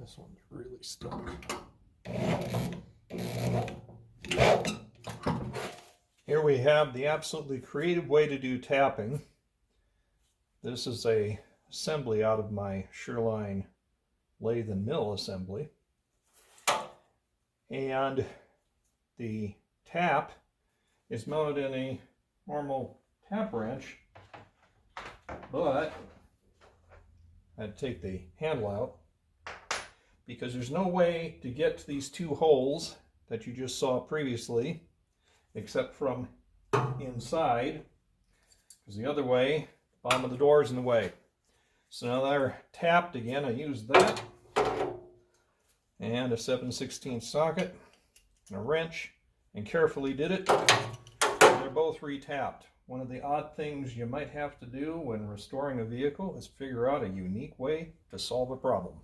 This one's really stuck. Here we have the absolutely creative way to do tapping. This is a assembly out of my Sherline lathe and mill assembly. And the tap is mounted in a normal tap wrench, but I had to take the handle out because there's no way to get to these two holes that you just saw previously except from inside, because the other way, bottom of the door is in the way. So now they're tapped again. I used that and a 7/16 socket and a wrench and carefully did it. They're both re-tapped. One of the odd things you might have to do when restoring a vehicle is figure out a unique way to solve a problem.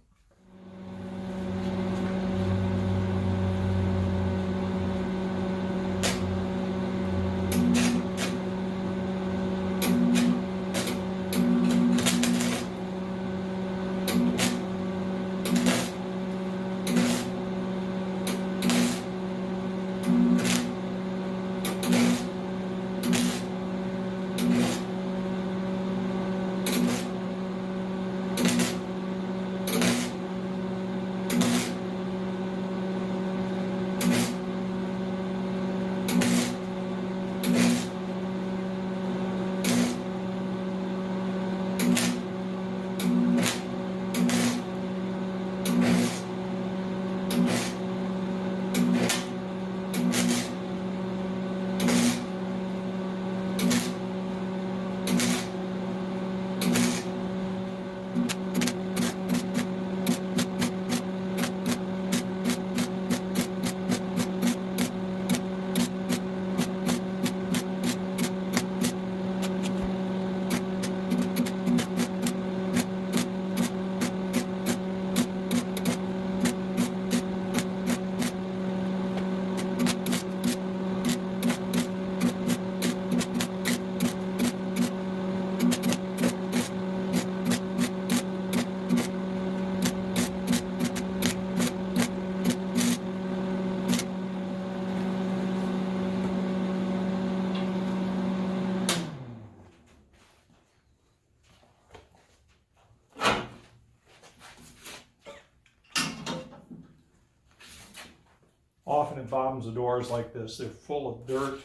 Often at bottoms of doors like this, they're full of dirt,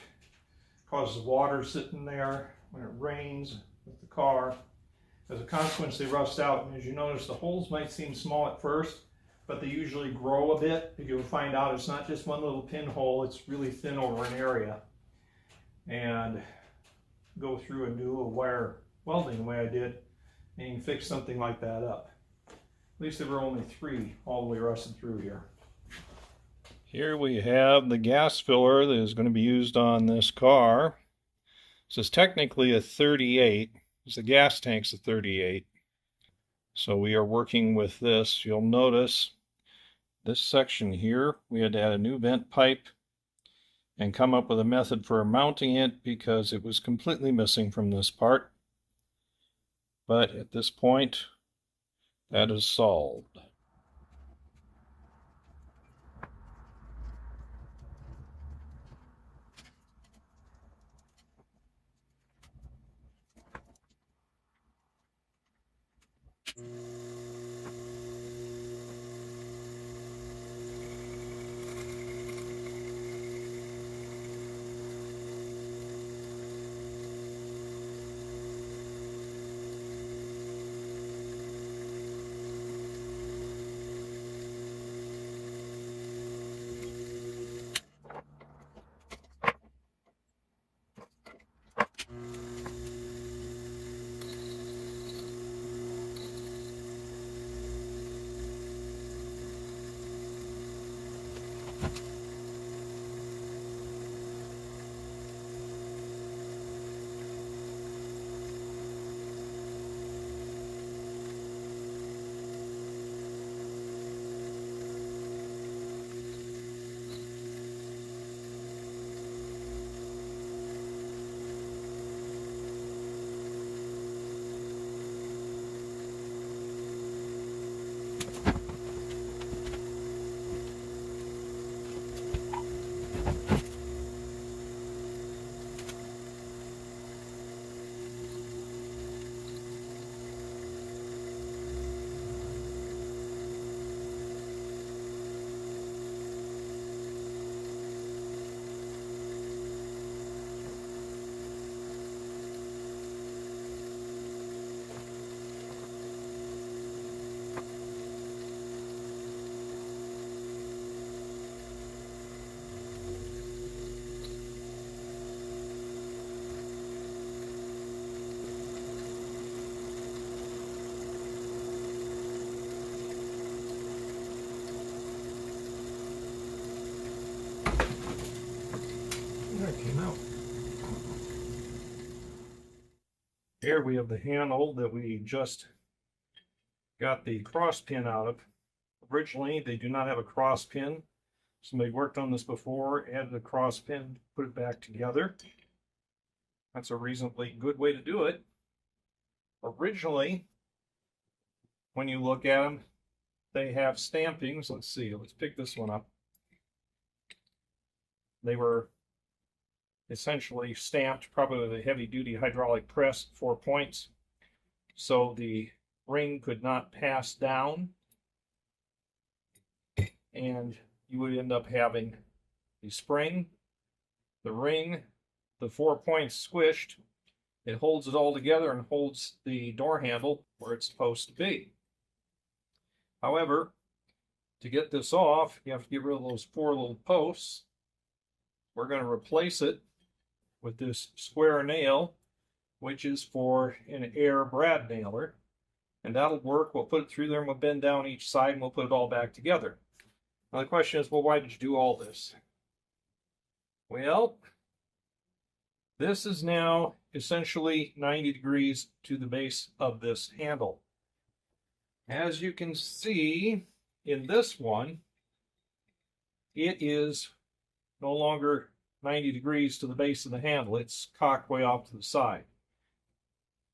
causes water sitting there when it rains with the car. As a consequence, they rust out, and as you notice, the holes might seem small at first, but they usually grow a bit. You'll find out it's not just one little pinhole, it's really thin over an area. And go through and do a wire welding the way I did, and you can fix something like that up. At least there were only 3 all the way rusted through here. Here we have the gas filler that is going to be used on this car. This is technically a 38, because the gas tank's a 38. So we are working with this. You'll notice this section here, we had to add a new vent pipe and come up with a method for mounting it because it was completely missing from this part. But at this point, that is solved. came out. Here we have the handle that we just got the cross pin out of. Originally, they do not have a cross pin. Somebody worked on this before, added a cross pin, put it back together. That's a reasonably good way to do it. Originally, when you look at them, they have stampings. Let's see, let's pick this one up. They were essentially stamped, probably with a heavy-duty hydraulic press, 4 points, so the ring could not pass down, and you would end up having the spring, the ring, the 4 points squished. It holds it all together and holds the door handle where it's supposed to be. However, to get this off, you have to get rid of those 4 little posts. We're going to replace it with this square nail, which is for an air brad nailer, and that'll work. We'll put it through there and we'll bend down each side and we'll put it all back together. Now the question is, well, why did you do all this? Well, this is now essentially 90 degrees to the base of this handle. As you can see in this one, it is no longer 90 degrees to the base of the handle. It's cocked way off to the side.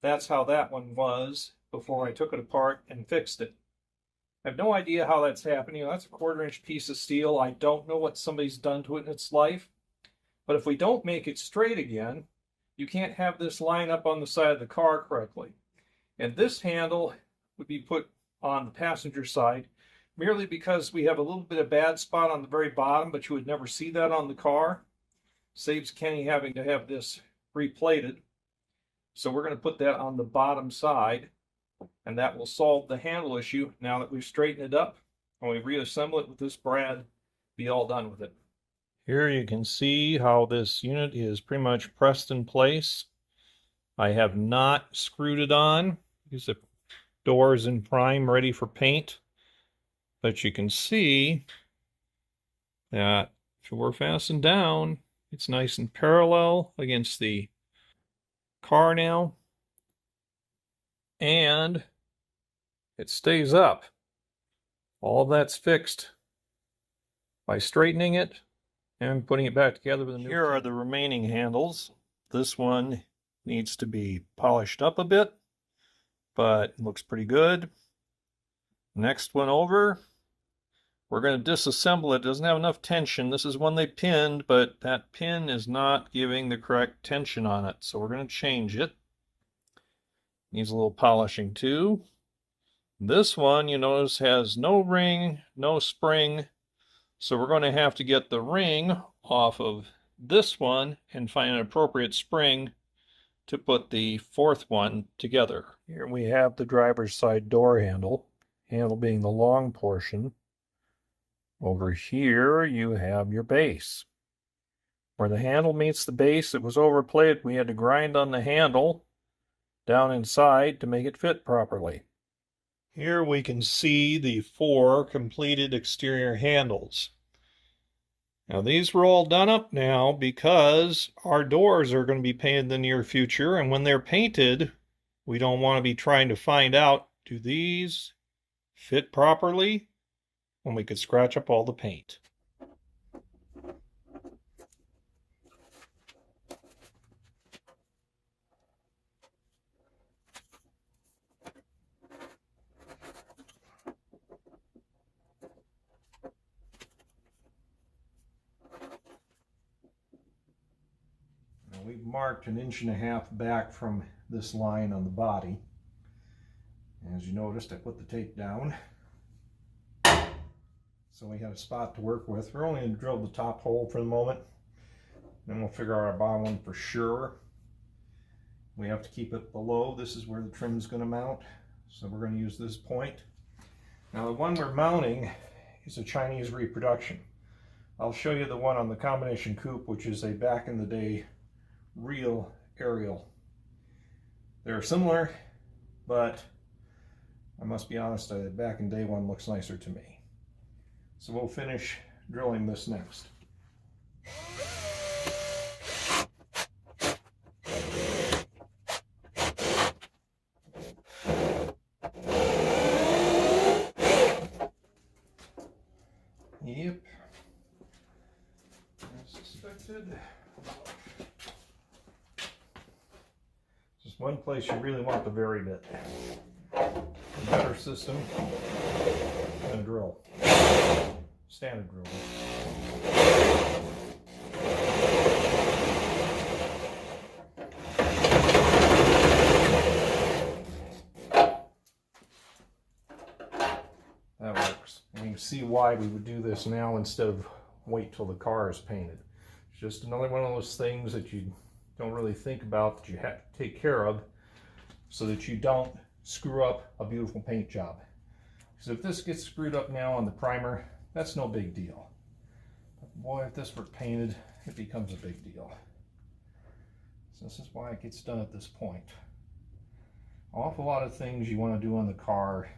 That's how that one was before I took it apart and fixed it. I have no idea how that's happening. That's a 1/4-inch piece of steel. I don't know what somebody's done to it in its life. But if we don't make it straight again, you can't have this line up on the side of the car correctly. And this handle would be put on the passenger side merely because we have a little bit of bad spot on the very bottom, but you would never see that on the car. Saves Kenny having to have this replated. So we're going to put that on the bottom side, and that will solve the handle issue now that we've straightened it up. When we reassemble it with this brad, be all done with it. Here you can see how this unit is pretty much pressed in place. I have not screwed it on because the door is in prime, ready for paint. But you can see that if it were fastened down, it's nice and parallel against the car now. And it stays up. All that's fixed by straightening it and putting it back together with a new. Here are the remaining handles. This one needs to be polished up a bit, but looks pretty good. Next one over, we're going to disassemble it. It doesn't have enough tension. This is one they pinned, but that pin is not giving the correct tension on it, so we're going to change it. Needs a little polishing too. This one, you notice, has no ring, no spring, so we're going to have to get the ring off of this one and find an appropriate spring to put the 4th one together. Here we have the driver's side door handle being the long portion. Over here you have your base. Where the handle meets the base, it was overplayed. We had to grind on the handle down inside to make it fit properly. Here we can see the 4 completed exterior handles. Now these were all done up now because our doors are going to be painted in the near future, and when they're painted, we don't want to be trying to find out, do these fit properly, when we could scratch up all the paint. We've marked 1.5 inches back from this line on the body. As you noticed, I put the tape down. So we had a spot to work with. We're only going to drill the top hole for the moment. Then we'll figure out our bottom one for sure. We have to keep it below. This is where the trim is going to mount. So we're going to use this point. Now the one we're mounting is a Chinese reproduction. I'll show you the one on the combination coupe, which is a back in the day real aerial. They're similar, but I must be honest, the back in day one looks nicer to me. So we'll finish drilling this next. Yep. As suspected. Just one place you really want the vary bit. A better system than a drill. Standard drill. That works. And you can see why we would do this now instead of wait till the car is painted. It's just another one of those things that you don't really think about that you have to take care of so that you don't screw up a beautiful paint job. Because if this gets screwed up now on the primer, that's no big deal. But boy, if this were painted, it becomes a big deal. So this is why it gets done at this point. An awful lot of things you want to do on the car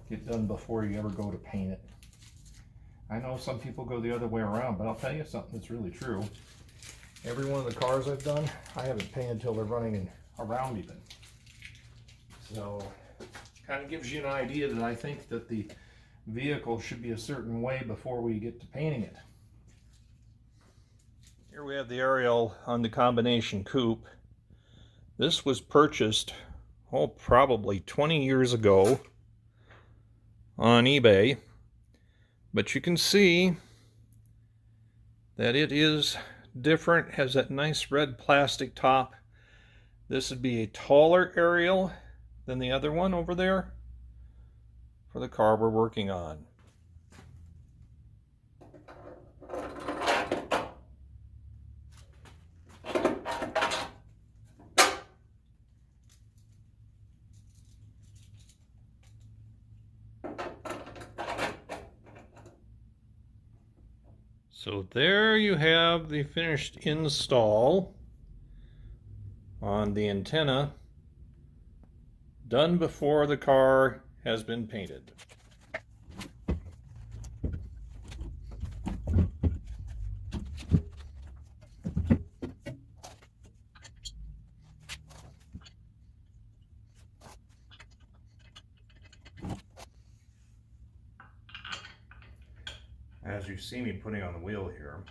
get done before you ever go to paint it. I know some people go the other way around, but I'll tell you something that's really true. Every one of the cars I've done, I haven't painted till they're running around even. So, kind of gives you an idea that I think that the vehicle should be a certain way before we get to painting it. Here we have the aerial on the combination coupe. This was purchased, oh, probably 20 years ago on eBay. But you can see that it is different, has that nice red plastic top. This would be a taller aerial than the other one over there for the car we're working on. So there you have the finished install on the antenna, done before the car has been painted. As you see me putting on the wheel here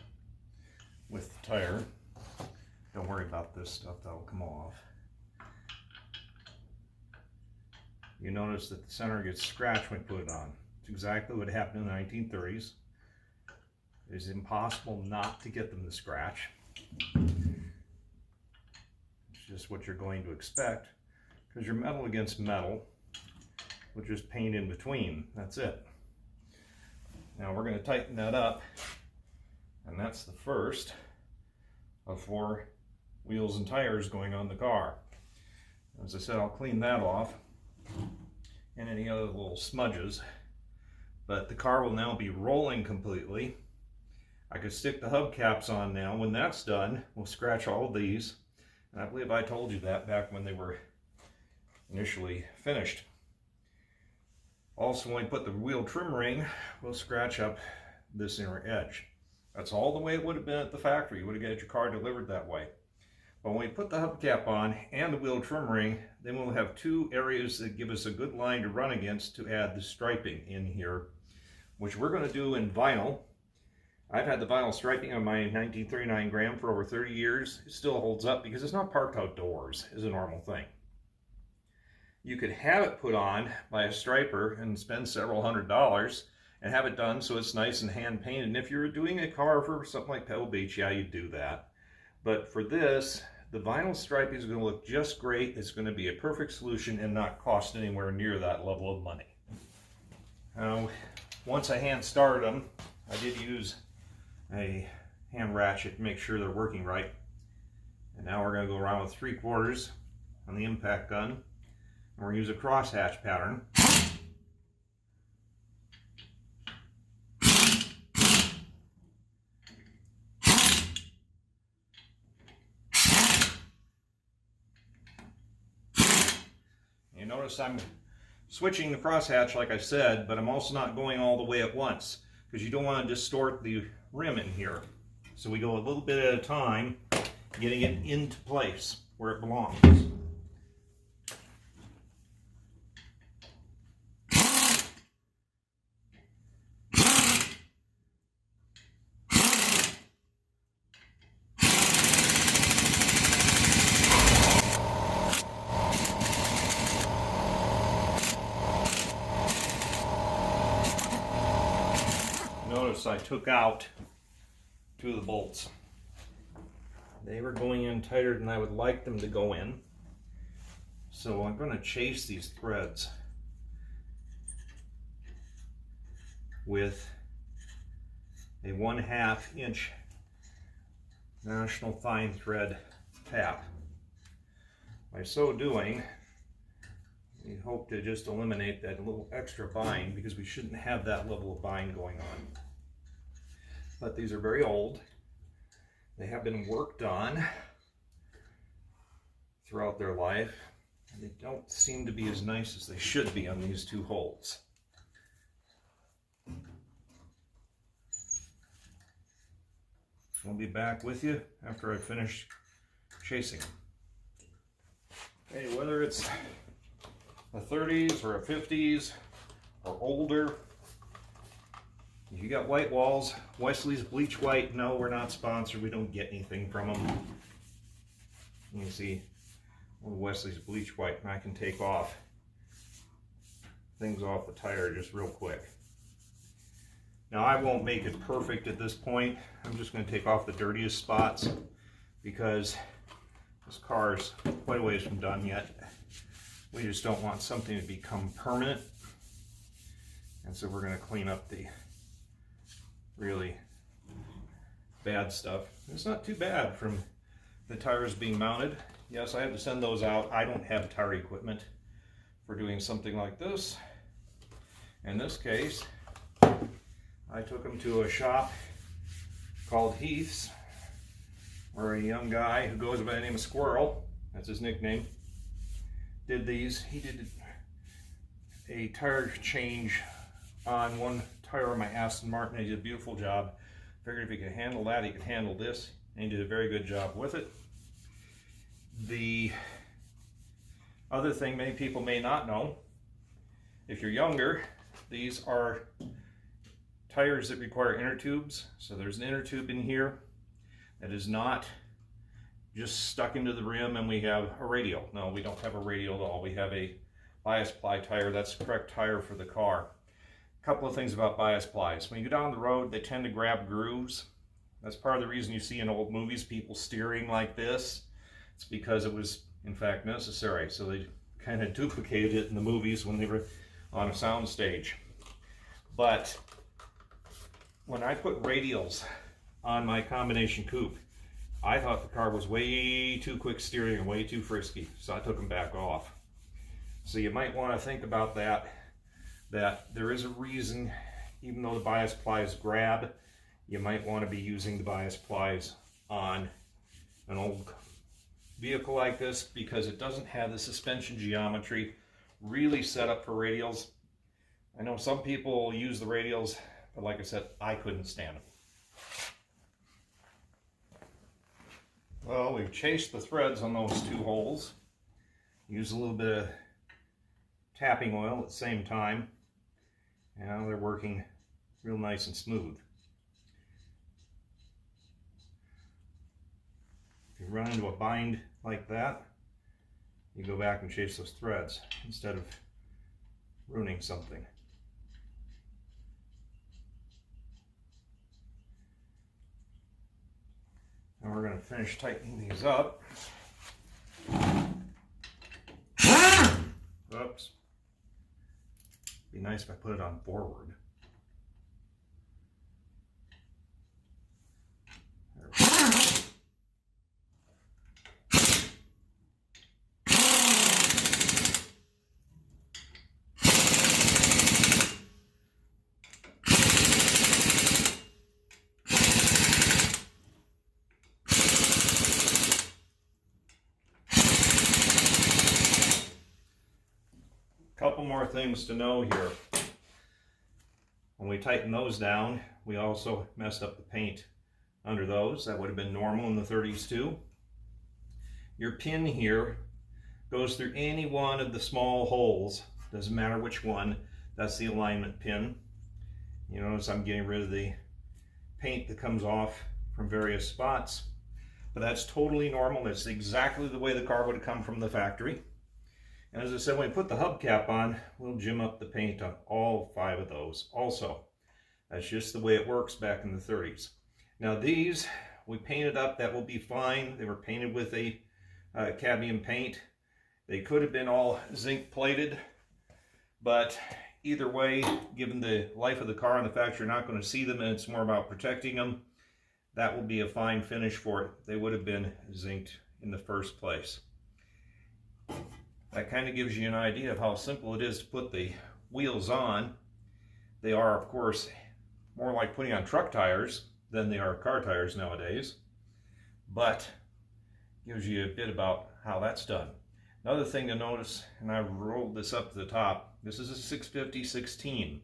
with the tire, don't worry about this stuff, that'll come off. You notice that the center gets scratched when you put it on. It's exactly what happened in the 1930s. It is impossible not to get them to scratch. It's just what you're going to expect, because you're metal against metal, with just paint in between. That's it. Now we're going to tighten that up, and that's the first of 4 wheels and tires going on the car. As I said, I'll clean that off and any other little smudges, but the car will now be rolling completely. I could stick the hubcaps on now. When that's done, we'll scratch all of these, and I believe I told you that back when they were initially finished. Also, when we put the wheel trim ring, we'll scratch up this inner edge. That's all the way it would have been at the factory. You would have got your car delivered that way. But when we put the hubcap on and the wheel trim ring, then we'll have 2 areas that give us a good line to run against to add the striping in here, which we're going to do in vinyl. I've had the vinyl striping on my 1939 Gram for over 30 years. It still holds up because it's not parked outdoors, is a normal thing. You could have it put on by a striper and spend several $100s and have it done so it's nice and hand painted. And if you're doing a car for something like Pebble Beach, yeah, you do that. But for this, the vinyl striping is going to look just great. It's going to be a perfect solution and not cost anywhere near that level of money. Now, once I hand started them, I did use a hand ratchet to make sure they're working right. And now we're going to go around with 3/4 on the impact gun. And we're going to use a crosshatch pattern. You notice I'm switching the crosshatch like I said, but I'm also not going all the way at once because you don't want to distort the rim in here. So we go a little bit at a time, getting it into place where it belongs. notice I took out 2 of the bolts. They were going in tighter than I would like them to go in. So I'm going to chase these threads with a 1/2 inch National Fine Thread tap. By so doing, we hope to just eliminate that little extra bind, because we shouldn't have that level of bind going on. But these are very old. They have been worked on throughout their life, and they don't seem to be as nice as they should be on these 2 holes. I'll be back with you after I finish chasing. Okay, whether it's a 30s or a 50s or older, if you got white walls, Wesley's Bleach White, no, we're not sponsored, we don't get anything from them. You can see Wesley's Bleach White, and I can take off things off the tire just real quick. Now I won't make it perfect at this point. I'm just going to take off the dirtiest spots, because this car is quite a ways from done yet. We just don't want something to become permanent. And so we're going to clean up the really bad stuff. It's not too bad from the tires being mounted. Yes, I have to send those out. I don't have tire equipment for doing something like this. In this case, I took them to a shop called Heath's, where a young guy who goes by the name of Squirrel, that's his nickname, did these. He did a tire change on one tire on my Aston Martin. He did a beautiful job. Figured if he could handle that, he could handle this, and he did a very good job with it. The other thing many people may not know, if you're younger, these are tires that require inner tubes. So there's an inner tube in here that is not just stuck into the rim and we have a radial. No, we don't have a radial at all. We have a bias ply tire. That's the correct tire for the car. A couple of things about bias plies. When you go down the road, they tend to grab grooves. That's part of the reason you see in old movies people steering like this. It's because it was in fact necessary. So they kind of duplicated it in the movies when they were on a sound stage. But when I put radials on my combination coupe, I thought the car was way too quick steering and way too frisky, so I took them back off. So you might want to think about that there is a reason, even though the bias plies grab, you might want to be using the bias plies on an old vehicle like this, because it doesn't have the suspension geometry really set up for radials. I know some people use the radials, but like I said, I couldn't stand them. Well, we've chased the threads on those 2 holes. Use a little bit of tapping oil at the same time. Now they're working real nice and smooth. If you run into a bind like that, you go back and chase those threads instead of ruining something. And we're going to finish tightening these up. Oops. Be nice if I put it on forward. There we go. Couple more things to know here. When we tighten those down, we also messed up the paint under those. That would have been normal in the 30s too. Your pin here goes through any one of the small holes. Doesn't matter which one. That's the alignment pin. You notice I'm getting rid of the paint that comes off from various spots. But that's totally normal. That's exactly the way the car would have come from the factory. And as I said, when we put the hubcap on, we'll gym up the paint on all 5 of those also. That's just the way it works back in the 30s. Now these, we painted up, that will be fine. They were painted with a cadmium paint. They could have been all zinc plated, but either way, given the life of the car and the fact you're not going to see them and it's more about protecting them, that will be a fine finish for it. They would have been zinced in the first place. That kind of gives you an idea of how simple it is to put the wheels on. They are, of course, more like putting on truck tires than they are car tires nowadays, but gives you a bit about how that's done. Another thing to notice, and I rolled this up to the top, this is a 650/16.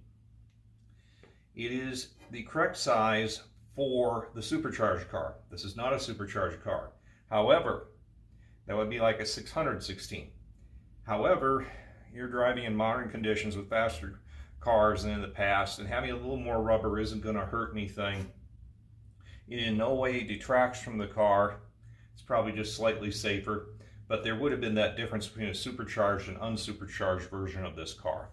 It is the correct size for the supercharged car. This is not a supercharged car. However, that would be like a 600/16. However, you're driving in modern conditions with faster cars than in the past, and having a little more rubber isn't going to hurt anything. It in no way detracts from the car. It's probably just slightly safer, but there would have been that difference between a supercharged and unsupercharged version of this car.